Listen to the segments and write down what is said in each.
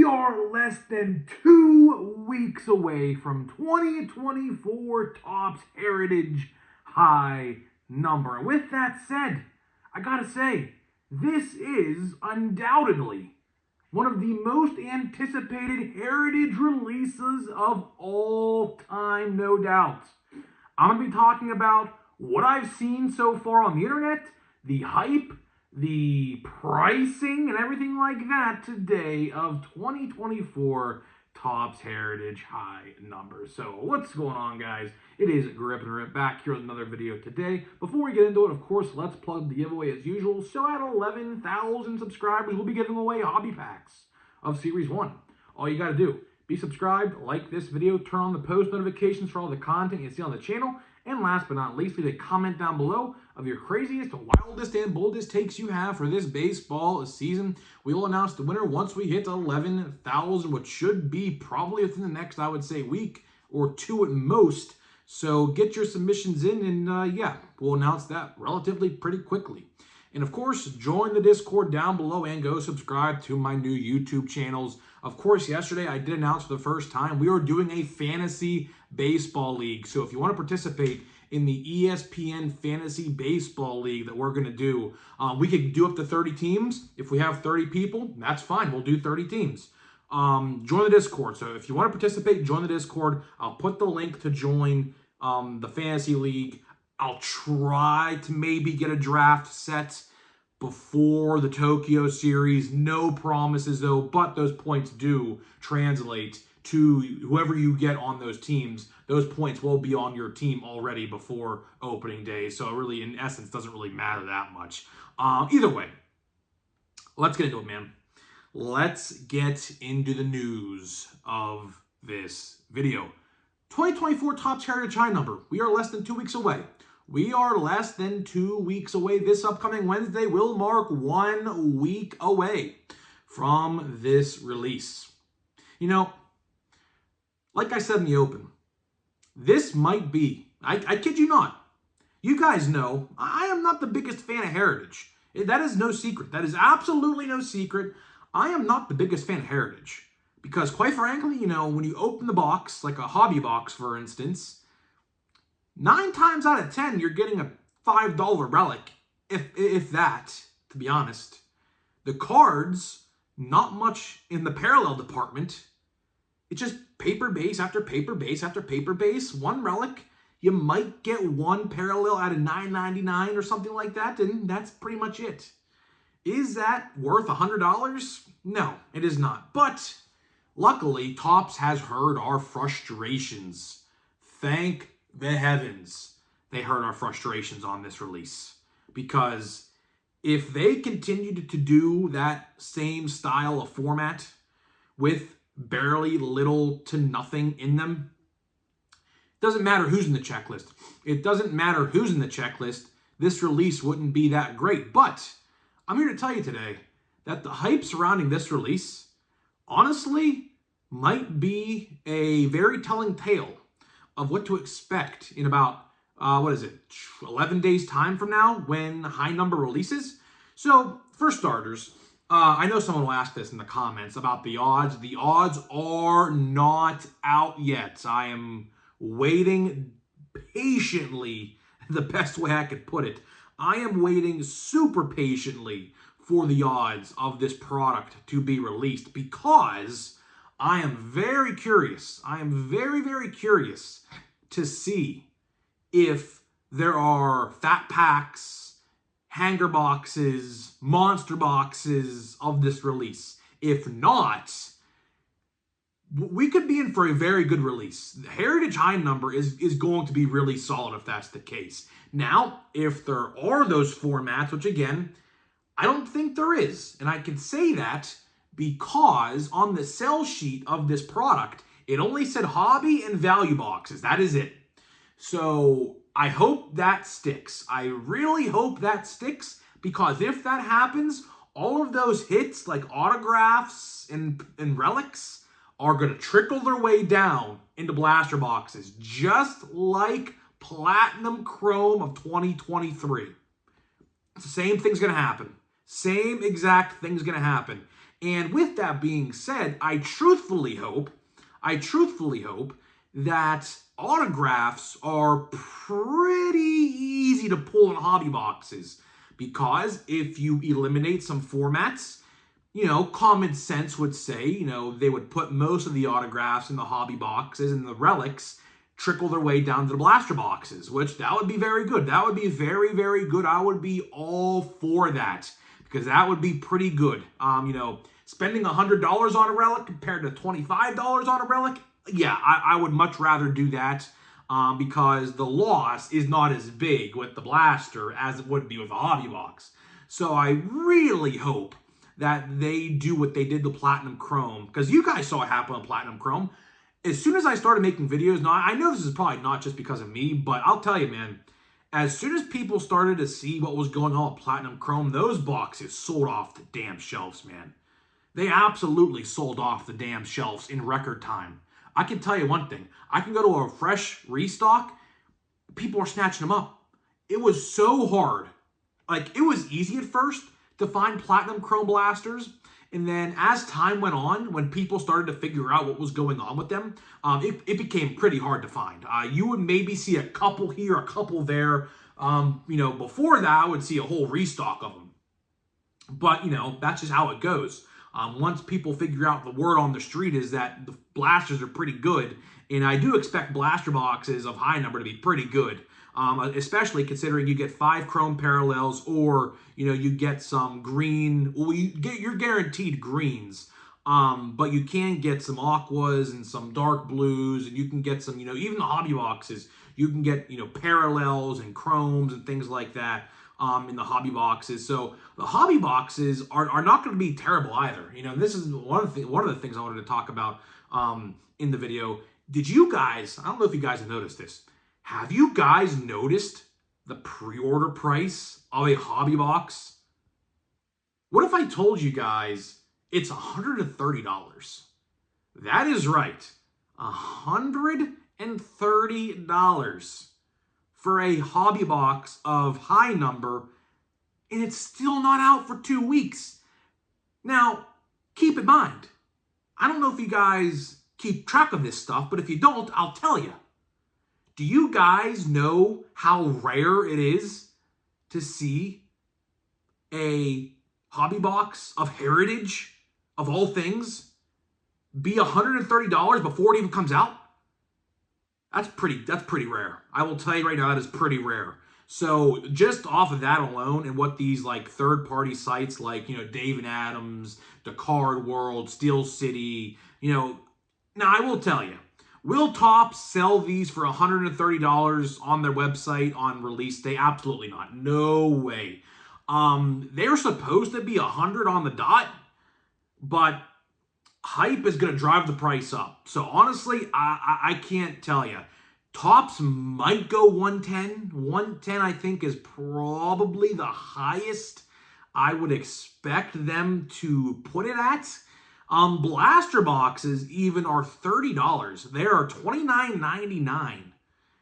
are less than 2 weeks away from 2024 Topps Heritage High number. And with that said, I gotta say, this is undoubtedly one of the most anticipated Heritage releases of all time, no doubt. I'm going to be talking about what I've seen so far on the internet, the hype, the pricing, and everything like that today of 2024 Topps Heritage High numbers. So what's going on, guys? It is Grip and Rip back here with another video today. Before we get into it, of course, let's plug the giveaway as usual. So at 11,000 subscribers, we'll be giving away hobby packs of Series 1. All you got to do, be subscribed, like this video, turn on the post notifications for all the content you see on the channel, and last but not least, leave a comment down below of your craziest, wildest, and boldest takes you have for this baseball season. We will announce the winner once we hit 11,000, which should be probably within the next, I would say, week or two at most. So get your submissions in, and yeah, we'll announce that relatively pretty quickly. And of course, join the Discord down below and go subscribe to my new YouTube channels. Of course, yesterday I did announce for the first time we are doing a fantasy baseball league. So if you want to participate in the ESPN Fantasy Baseball League that we're going to do, we could do up to 30 teams. If we have 30 people, that's fine. We'll do 30 teams. Join the Discord. So if you want to participate, join the Discord. I'll put the link to join the Fantasy League. I'll try to maybe get a draft set before the Tokyo series. No promises though, but those points do translate to whoever you get on those teams. Those points will be on your team already before opening day. So it really, in essence, doesn't really matter that much. Either way, let's get into it, man. Let's get into the news of this video. 2024 Topps Heritage High number. We are less than 2 weeks away. We are less than 2 weeks away. This upcoming Wednesday will mark 1 week away from this release. You know, like I said in the open, this might be, I kid you not, you guys know, I am not the biggest fan of Heritage. That is no secret. That is absolutely no secret. I am not the biggest fan of Heritage. Because quite frankly, you know, when you open the box, like a hobby box, for instance, 9 times out of 10, you're getting a $5 relic, if that, to be honest. The cards, not much in the parallel department. It's just paper base after paper base after paper base. One relic, you might get one parallel out of $9.99 or something like that, and that's pretty much it. Is that worth $100? No, it is not. But luckily, Topps has heard our frustrations. Thank the heavens they heard our frustrations on this release. Because if they continued to do that same style of format with barely little to nothing in them, it doesn't matter who's in the checklist. It doesn't matter who's in the checklist. This release wouldn't be that great. But I'm here to tell you today that the hype surrounding this release honestly might be a very telling tale of what to expect in about, 11 days time from now when high number releases. So for starters, I know someone will ask this in the comments about the odds. The odds are not out yet. I am waiting patiently, the best way I could put it. I am waiting super patiently for the odds of this product to be released because I am very curious. I am very, very curious to see if there are fat packs, hanger boxes, monster boxes of this release. If not, we could be in for a very good release. The Heritage High number is going to be really solid if that's the case. Now, if there are those formats, which again, I don't think there is, and I can say that because on the sell sheet of this product, it only said hobby and value boxes. That is it. So I hope that sticks. I really hope that sticks because if that happens, all of those hits like autographs and relics are going to trickle their way down into blaster boxes, just like Platinum Chrome of 2023. It's the same thing's going to happen. Same exact thing's going to happen. And with that being said, I truthfully hope that autographs are pretty easy to pull in hobby boxes, because if you eliminate some formats, common sense would say, they would put most of the autographs in the hobby boxes, and the relics trickle their way down to the blaster boxes, which that would be very good. That would be very, very good. I would be all for that, because that would be pretty good. Spending $100 on a relic compared to $25 on a relic, yeah, I would much rather do that, because the loss is not as big with the blaster as it would be with a hobby box. So I really hope that they do what they did to Platinum Chrome, because you guys saw what happened on Platinum Chrome. As soon as I started making videos, now I know this is probably not just because of me, but I'll tell you, man, as soon as people started to see what was going on with Platinum Chrome, those boxes sold off the damn shelves, man. They absolutely sold off the damn shelves in record time. I can tell you one thing. I can go to a fresh restock, people are snatching them up. It was so hard. Like, it was easy at first to find Platinum Chrome blasters, and then as time went on, when people started to figure out what was going on with them, it became pretty hard to find. You would maybe see a couple here, a couple there. Before that, I would see a whole restock of them. But, that's just how it goes. Once people figure out, the word on the street is that the blasters are pretty good, and I do expect blaster boxes of high number to be pretty good. Especially considering you get 5 chrome parallels, or you get some green. Well, you're guaranteed greens, but you can get some aquas and some dark blues, and you can get some, even the hobby boxes, you can get parallels and chromes and things like that in the hobby boxes. So the hobby boxes are not going to be terrible either. This is one of the things I wanted to talk about in the video. Did you guys? I don't know if you guys have noticed this. Have you guys noticed the pre-order price of a hobby box? What if I told you guys it's $130? That is right. $130 for a hobby box of high number, and it's still not out for 2 weeks. Now, keep in mind, I don't know if you guys keep track of this stuff, but if you don't, I'll tell you. Do you guys know how rare it is to see a hobby box of Heritage, of all things, be $130 before it even comes out? That's pretty rare. I will tell you right now, that is pretty rare. So just off of that alone, and what these like third-party sites like, Dave and Adams, The Card World, Steel City, now I will tell you, will Topps sell these for $130 on their website on release day? Absolutely not. No way. They're supposed to be $100 on the dot, but hype is going to drive the price up. So honestly, I can't tell you. Topps might go 110. 110, I think, is probably the highest I would expect them to put it at. Blaster boxes even are $30. They are $29.99,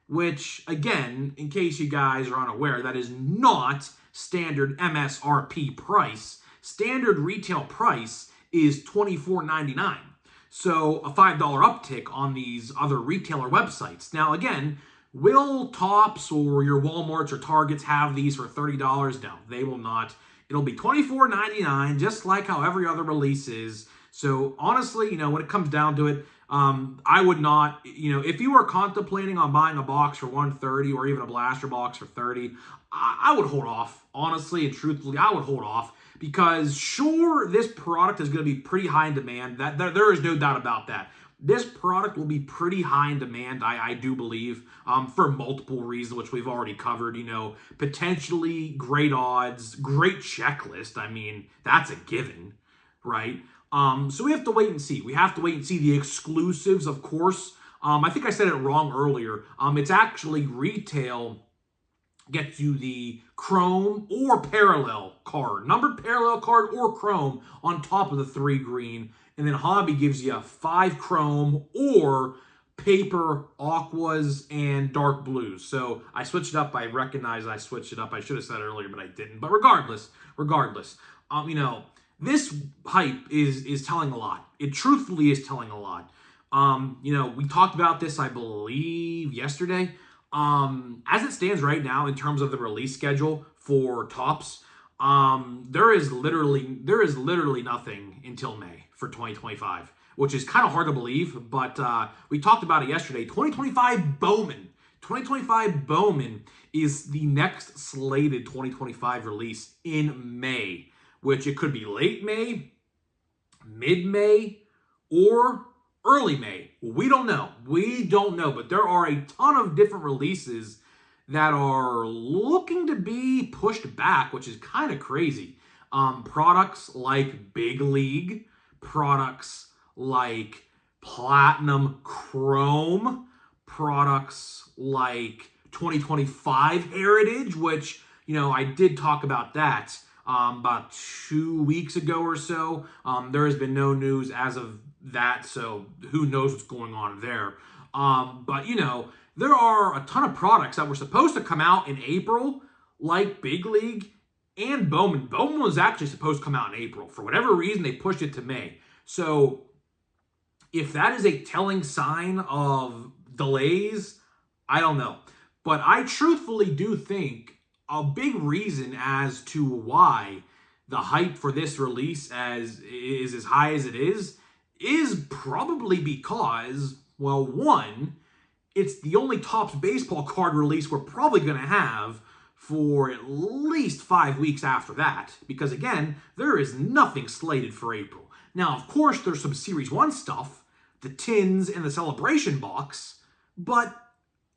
which, again, in case you guys are unaware, that is not standard MSRP price. Standard retail price is $24.99. So a $5 uptick on these other retailer websites. Now, again, will Topps or your Walmarts or Targets have these for $30? No, they will not. It'll be $24.99, just like how every other release is. So honestly, when it comes down to it, I would not, if you were contemplating on buying a box for $130 or even a blaster box for $30, I would hold off. Honestly and truthfully, I would hold off, because sure, this product is going to be pretty high in demand. There is no doubt about that. This product will be pretty high in demand, I do believe, for multiple reasons, which we've already covered. Potentially great odds, great checklist. I mean, that's a given, right? So we have to wait and see. We have to wait and see the exclusives, of course. I think I said it wrong earlier. It's actually retail gets you the chrome or parallel card, numbered parallel card or chrome on top of the 3 green. And then hobby gives you 5 chrome or paper, aquas, and dark blues. So I switched it up. I recognize I switched it up. I should have said it earlier, but I didn't. But regardless, this hype is telling a lot. It truthfully is telling a lot. We talked about this, I believe, yesterday. As it stands right now, in terms of the release schedule for Topps, there is literally nothing until May for 2025, which is kind of hard to believe. But we talked about it yesterday. 2025 Bowman. 2025 Bowman is the next slated 2025 release in May, which it could be late May, mid-May, or early May. We don't know. We don't know, but there are a ton of different releases that are looking to be pushed back, which is kind of crazy. Products like Big League, products like Platinum Chrome, products like 2025 Heritage, which, I did talk about that about 2 weeks ago or so. There has been no news as of that, so who knows what's going on there. But, there are a ton of products that were supposed to come out in April, like Big League and Bowman. Bowman was actually supposed to come out in April. For whatever reason, they pushed it to May. So if that is a telling sign of delays, I don't know. But I truthfully do think a big reason as to why the hype for this release is as high as it is probably because, well, one, it's the only Topps baseball card release we're probably going to have for at least 5 weeks after that. Because, again, there is nothing slated for April. Now, of course, there's some Series 1 stuff, the tins and the celebration box. But,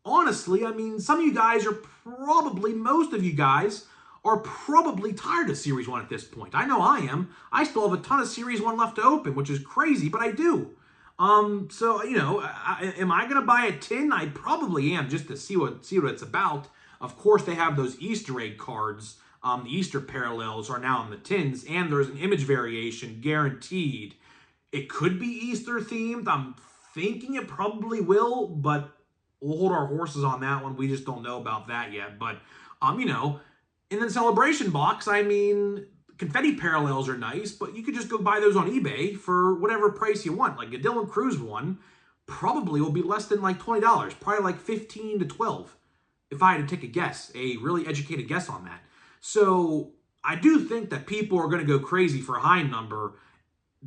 honestly, some of you guys most of you guys are probably tired of Series 1 at this point. I know I am. I still have a ton of Series 1 left to open, which is crazy, but I do. So, am I going to buy a tin? I probably am, just to see what it's about. Of course, they have those Easter egg cards. The Easter parallels are now on the tins, and there's an image variation guaranteed. It could be Easter themed. I'm thinking it probably will, but we'll hold our horses on that one. We just don't know about that yet. But, in the celebration box, confetti parallels are nice, but you could just go buy those on eBay for whatever price you want. Like a Dylan Cruz one probably will be less than like $20, probably like $15 to $12, if I had to take a guess, a really educated guess on that. So I do think that people are going to go crazy for a high number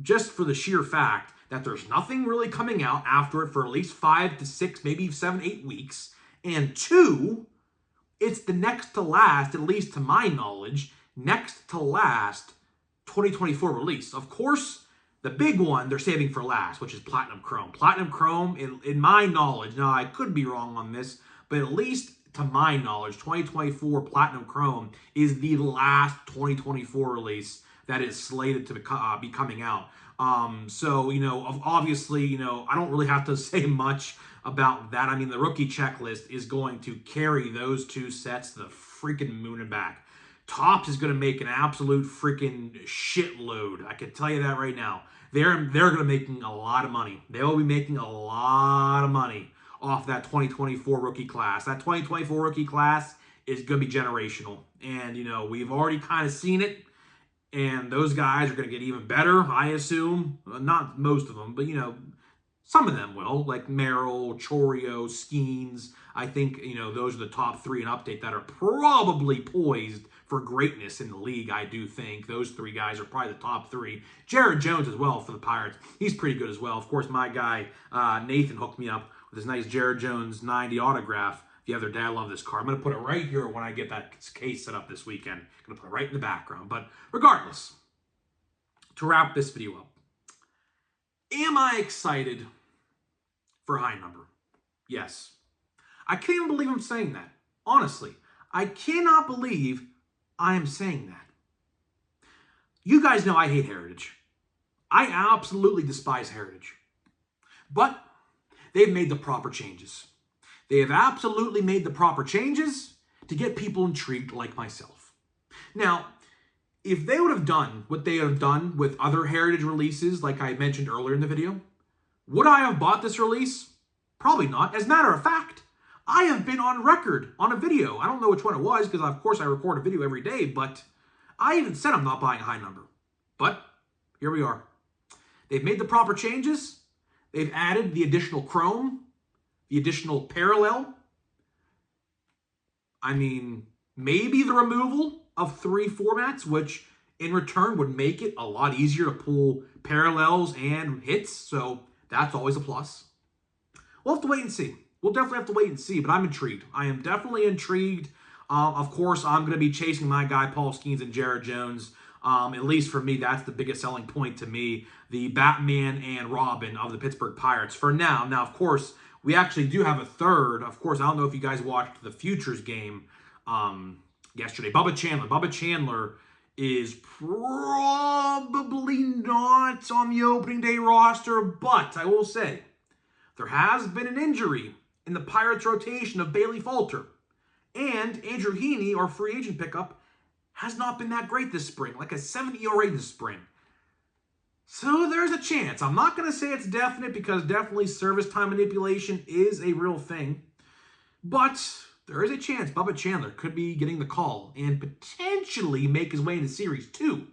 just for the sheer fact that there's nothing really coming out after it for at least 5 to 6, maybe 7, 8 weeks. And two, it's the next to last, at least to my knowledge, next to last 2024 release. Of course, the big one they're saving for last, which is Platinum Chrome. Platinum Chrome, in my knowledge, now I could be wrong on this, but at least to my knowledge, 2024 Platinum Chrome is the last 2024 release that is slated to be coming out. So, obviously, I don't really have to say much about that. The rookie checklist is going to carry those two sets to the freaking moon and back. Topps is going to make an absolute freaking shitload. I can tell you that right now. They're going to be making a lot of money. They will be making a lot of money off that 2024 rookie class. That 2024 rookie class is going to be generational. And, we've already kind of seen it. And those guys are going to get even better, I assume. Not most of them, but, some of them will. Like Merrill, Chourio, Skeens. I think, those are the top 3 in update that are probably poised for greatness in the league, I do think. Those 3 guys are probably the top 3. Jared Jones as well for the Pirates. He's pretty good as well. Of course, my guy, Nathan, hooked me up with his nice Jared Jones 90 autograph the other day. I love this card. I'm going to put it right here when I get that case set up this weekend. I'm going to put it right in the background. But regardless, to wrap this video up, am I excited for a high number? Yes. I can't even believe I'm saying that. Honestly, I cannot believe I am saying that. You guys know I hate Heritage. I absolutely despise Heritage. But they've made the proper changes. They have absolutely made the proper changes to get people intrigued like myself. Now, if they would have done what they have done with other Heritage releases, like I mentioned earlier in the video, would I have bought this release? Probably not. As a matter of fact, I have been on record on a video. I don't know which one it was because, of course, I record a video every day, but I even said I'm not buying a high number. But Here we are. They've made the proper changes. They've added the additional chrome, the additional parallel. I mean, maybe the removal of 3 formats, which in return would make it a lot easier to pull parallels and hits. So that's always a plus. We'll have to wait and see. We'll definitely have to wait and see, but I'm intrigued. I am definitely intrigued. Of course, I'm going to be chasing my guy, Paul Skeens and Jared Jones. At least for me, that's the biggest selling point to me. The Batman and Robin of the Pittsburgh Pirates for now. Now, of course, we actually do have a third. Of course, I don't know if you guys watched the Futures game yesterday. Bubba Chandler is probably not on the opening day roster, but I will say there has been an injury in the Pirates rotation of Bailey Falter. And Andrew Heaney, our free agent pickup, has not been that great this spring, like a 70 ERA this spring. So there's a chance. I'm not going to say it's definite because definitely service time manipulation is a real thing. But there is a chance Bubba Chandler could be getting the call and potentially make his way into Series 2,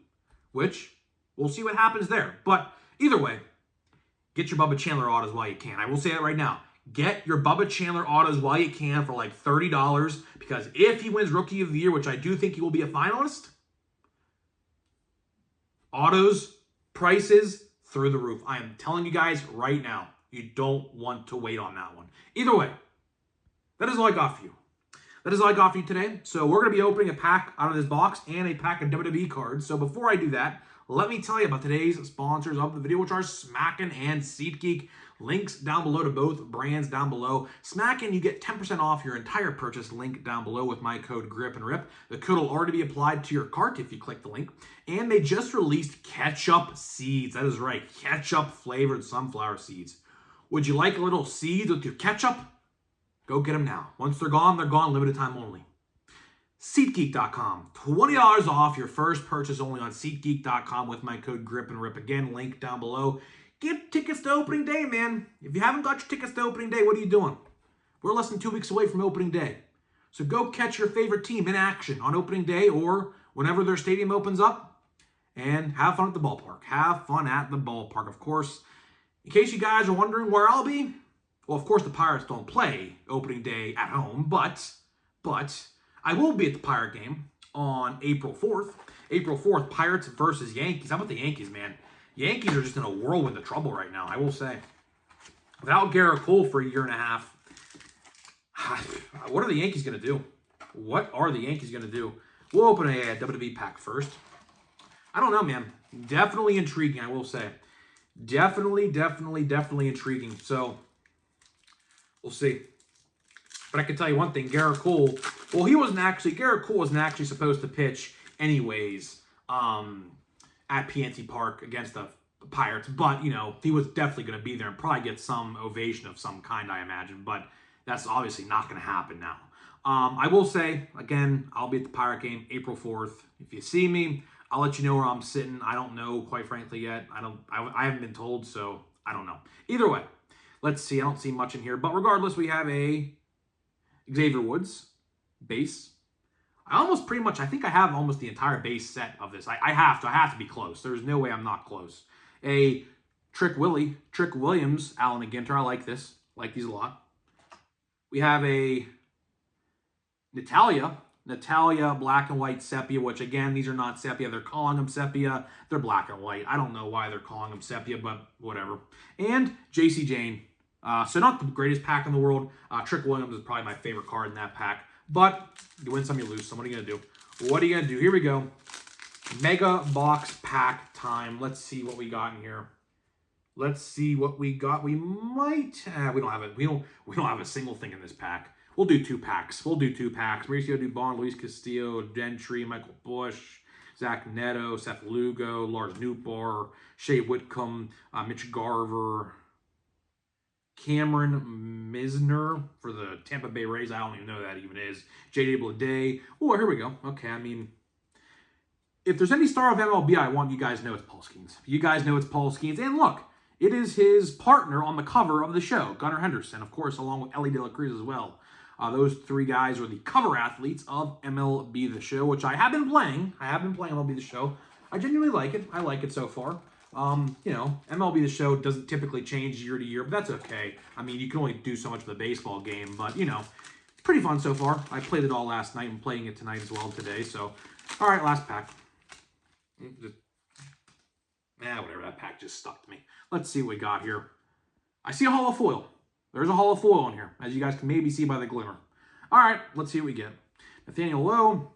which we'll see what happens there. But either way, get your Bubba Chandler autos while you can. I will say that right now. Get your Bubba Chandler autos while you can for like $30 because if he wins Rookie of the Year, which I do think he will be a finalist, autos, prices through the roof. I am telling you guys right now, you don't want to wait on that one. Either way, that is all I got for you. That is all I got for you today. So we're going to be opening a pack out of this box and a pack of WWE cards. So before I do that, let me tell you about today's sponsors of the video, which are Smackin' and SeatGeek. Links down below to both brands down below. Smackin', you get 10% off your entire purchase. Link down below with my code GRIPANDRIP. The code will already be applied to your cart if you click the link. And they just released ketchup seeds. That is right, ketchup flavored sunflower seeds. Would you like a little seeds with your ketchup? Go get them now. Once they're gone, limited time only. SeatGeek.com. $20 off your first purchase only on SeatGeek.com with my code GRIPANDRIP. Again, link down below. Get tickets to opening day, man. If you haven't got your tickets to opening day, what are you doing? We're less than 2 weeks away from opening day. So go catch your favorite team in action on opening day or whenever their stadium opens up and have fun at the ballpark. Have fun at the ballpark, of course. In case you guys are wondering where I'll be, well, of course, the Pirates don't play opening day at home, but I will be at the Pirate game on April 4th. April 4th, Pirates versus Yankees. How about the Yankees, man? Yankees are just in a whirlwind of trouble right now, I will say. Without Garrett Cole for a year and a half, what are the Yankees going to do? What are the Yankees going to do? We'll open a WWE pack first. I don't know, man. Definitely intriguing, I will say. Definitely intriguing. So, we'll see. But I can tell you one thing. Garrett Cole, well, Garrett Cole wasn't actually supposed to pitch anyways at PNC Park against the Pirates. But, you know, he was definitely going to be there and probably get some ovation of some kind, I imagine. But that's obviously not going to happen now. I will say, again, I'll be at the Pirate game April 4th. If you see me, I'll let you know where I'm sitting. I don't know, quite frankly, yet. I haven't been told, so I don't know. Either way, let's see. I don't see much in here. But regardless, we have a Xavier Woods base. I think I have almost the entire base set of this. I have to be close. There's no way I'm not close. A Trick Williams, Allen McGinter. I like this. Like these a lot. We have a Natalia black and white sepia, which again, these are not sepia. They're calling them sepia. They're black and white. I don't know why they're calling them sepia, but whatever. And JC Jane. So not the greatest pack in the world. Trick Williams is probably my favorite card in that pack. But you win some, you lose some. What are you going to do? What are you going to do? Here we go. Mega box pack time. Let's see what we got in here. Let's see what we got. We might we don't have it. We don't have a single thing in this pack. We'll do 2 packs. Mauricio Dubon, Luis Castillo, Gentry, Michael Bush, Zach Neto, Seth Lugo, Lars Nootbaar, Shea Whitcomb, Mitch Garver, Cameron Misner for the Tampa Bay Rays. I don't even know who that even is. J.D. Bleday. Oh, here we go. Okay, I mean, if there's any star of MLB I want, you guys know it's Paul Skeens. You guys know it's Paul Skeens. And look, it is his partner on the cover of the show, Gunnar Henderson, of course, along with Ellie De La Cruz as well. Those 3 guys are the cover athletes of MLB The Show, which I have been playing. I have been playing MLB The Show. I genuinely like it. I like it so far. You know, MLB The Show doesn't typically change year to year, but that's okay. I mean, you can only do so much with a baseball game, but, you know, pretty fun so far. I played it all last night and playing it tonight as well today, so, all right, last pack. Whatever, that pack just stuck to me. Let's see what we got here. I see a hollow foil. There's a hollow foil in here, as you guys can maybe see by the glimmer. All right, let's see what we get. Nathaniel Lowe,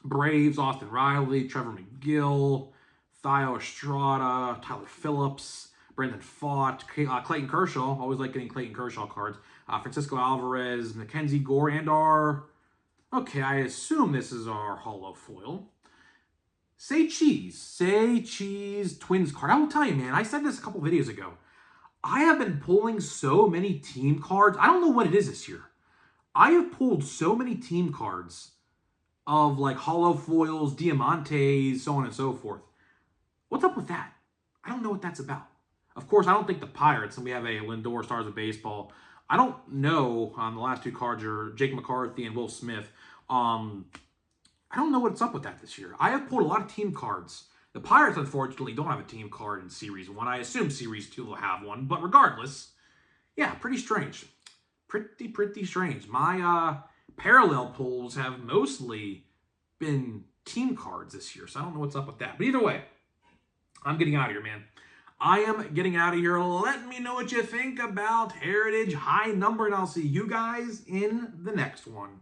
Braves, Austin Riley, Trevor McGill, Theo Estrada, Tyler Phillips, Brandon Pfaadt, Clayton Kershaw. Always like getting Clayton Kershaw cards. Francisco Alvarez, Mackenzie Gore, and our... Okay, I assume this is our hollow foil. Say Cheese Twins card. I will tell you, man, I said this a couple videos ago. I have been pulling so many team cards. I don't know what it is this year. I have pulled so many team cards of like hollow foils, Diamantes, so on and so forth. What's up with that? I don't know what that's about. Of course, I don't think the Pirates, and we have a Lindor Stars of Baseball. I don't know on the last two cards are Jake McCarthy and Will Smith. I don't know what's up with that this year. I have pulled a lot of team cards. The Pirates, unfortunately, don't have a team card in Series 1. I assume Series 2 will have one. But regardless, yeah, pretty strange. Pretty strange. My parallel pulls have mostly been team cards this year. So I don't know what's up with that. But either way, I'm getting out of here, man. I am getting out of here. Let me know what you think about Heritage High Number. And I'll see you guys in the next one.